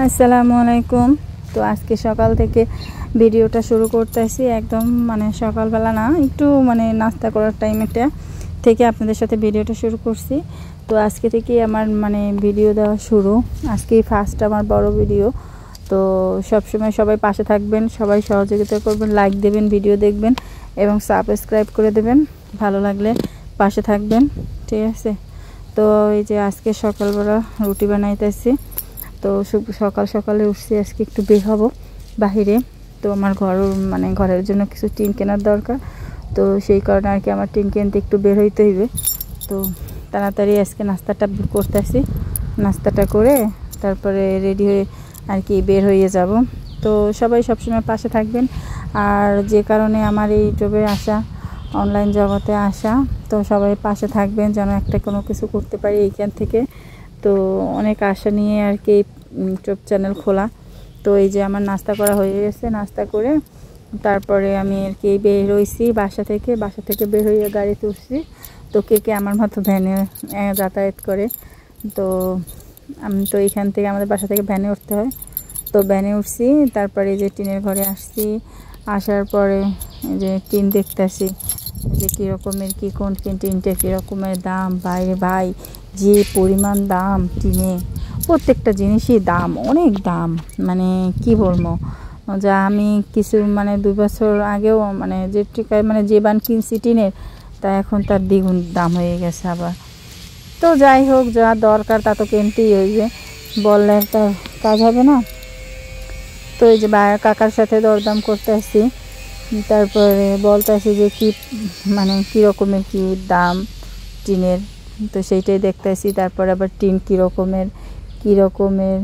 আসসালামু আলাইকুম। তো আজকে সকাল থেকে ভিডিওটা শুরু করতেছি, একদম মানে সকালবেলা না, একটু মানে নাস্তা করার টাইমটা থেকে আপনাদের সাথে ভিডিওটা শুরু করছি। তো আজকে থেকে আমার মানে ভিডিও দেওয়া শুরু, আজকেই ফার্স্ট আমার বড় ভিডিও। তো সবসময় সবাই পাশে থাকবেন, সবাই সহযোগিতা করবেন, লাইক দেবেন, ভিডিও দেখবেন এবং সাবস্ক্রাইব করে দেবেন। ভালো লাগলে পাশে থাকবেন, ঠিক আছে। তো এই যে আজকে সকালবেলা রুটি বানাইতেছি। তো সকাল সকালে উঠছি, আজকে একটু বের হব বাহিরে। তো আমার মানে ঘরের জন্য কিছু টিন কেনার দরকার, তো সেই কারণে আর কি আমার টিন কিনতে একটু বের হইতে হইবে। তো তাড়াতাড়ি আজকে নাস্তাটা করতেছি, নাস্তাটা করে তারপরে রেডি হয়ে আর কি বের হয়ে যাব। তো সবাই সবসময় পাশে থাকবেন। আর যে কারণে আমার এই ইউটিউবে আসা, অনলাইন জগতে আসা, তো সবাই পাশে থাকবেন যেন একটা কোনো কিছু করতে পারি এইখান থেকে। তো অনেক আশা নিয়ে আর কি ইউটিউব চ্যানেল খোলা। তো এই যে আমার নাস্তা করা হয়ে গেছে, নাস্তা করে তারপরে আমি আর কি বের হয়েছি বাসা থেকে বের হয়ে গাড়িতে উঠছি। তো কে আমার মতো ভ্যানে যাতায়াত করে। তো আমি তো এইখান থেকে আমাদের বাসা থেকে ভ্যানে উঠতে হয়, তো ভ্যানে উঠছি। তারপরে যে টিনের ঘরে আসছি, আসার পরে যে টিন দেখতেছি যে কীরকমের কোন টিনটা কীরকমের দাম। বাইরে ভাই যে পরিমাণ দাম টিনে, প্রত্যেকটা জিনিসই দাম, অনেক দাম, মানে কি বলবো। যা আমি কিছু মানে 2 বছর আগেও মানে যে টিকায় মানে যে বান কিনছি টিনের, তা এখন তার দ্বিগুণ দাম হয়ে গেছে আবার। তো যাই হোক, যা দরকার তা তো কিনতেই হইবে, বললে তার কাজ হবে না। তো এই যে কাকার সাথে দরদাম করতে আসছি, তারপরে বলতে আসি যে কি মানে কী রকমের কী দাম টিনের, তো সেইটাই দেখতে আসি। তারপরে আবার টিন কীরকমের,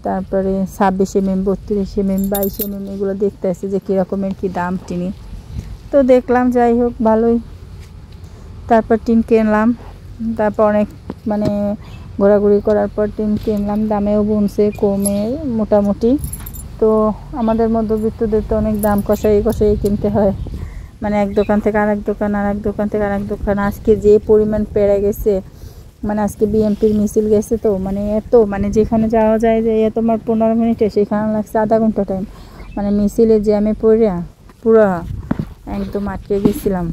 তারপরে 26 mm, 32 mm, 22 mm এগুলো দেখতে আসি যে কীরকমের কী দাম টিনি। তো দেখলাম, যাই হোক ভালোই। তারপর টিন কিনলাম, তারপর অনেক মানে ঘোরাঘুরি করার পর টিন কিনলাম, দামেও বুনছে কমে মোটামুটি। তো আমাদের মধ্যবিত্তদের তো অনেক দাম কষাই কিনতে হয়, মানে এক দোকান থেকে আরেক দোকান, আর এক দোকান থেকে আরেক দোকান। আজকে যে পরিমাণ পেড়ে গেছে, মানে আজকে বিএমপির মিছিল গেছে, তো মানে এত মানে যেখানে যাওয়া যায় যে তোমার 15 মিনিটে, সেখানে লাগছে আধা ঘন্টা টাইম। মানে মিছিলে জ্যামে পড়ে পুরো একদম আটকে গেছিলাম।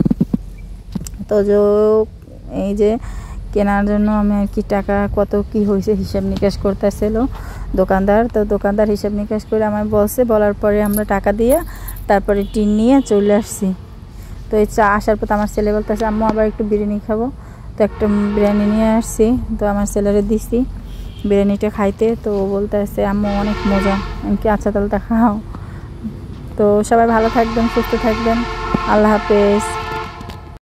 তো এই যে কেনার জন্য আমি আর কি টাকা কত কি হয়েছে হিসাব নিকাশ করতেছিল দোকানদার। তো দোকানদার হিসাব নিকাশ করে আমার বলার পরে আমরা টাকা দিয়ে তারপরে টিন নিয়ে চলে আসছি। তো এই আসার পর আমার ছেলে বলতেছে, আম্মু আবার একটু বিরিয়ানি খাবো। তো একটা বিরিয়ানি নিয়ে আসছি, তো আমার ছেলেরে দিছি বিরিয়ানিটা খাইতে। তো বলতেছে, আম্মু অনেক মজা। আমি কি আচ্ছা তাহলে খাও। তো সবাই ভালো থাকবেন, সুস্থ থাকবেন, আল্লাহ হাফেজ।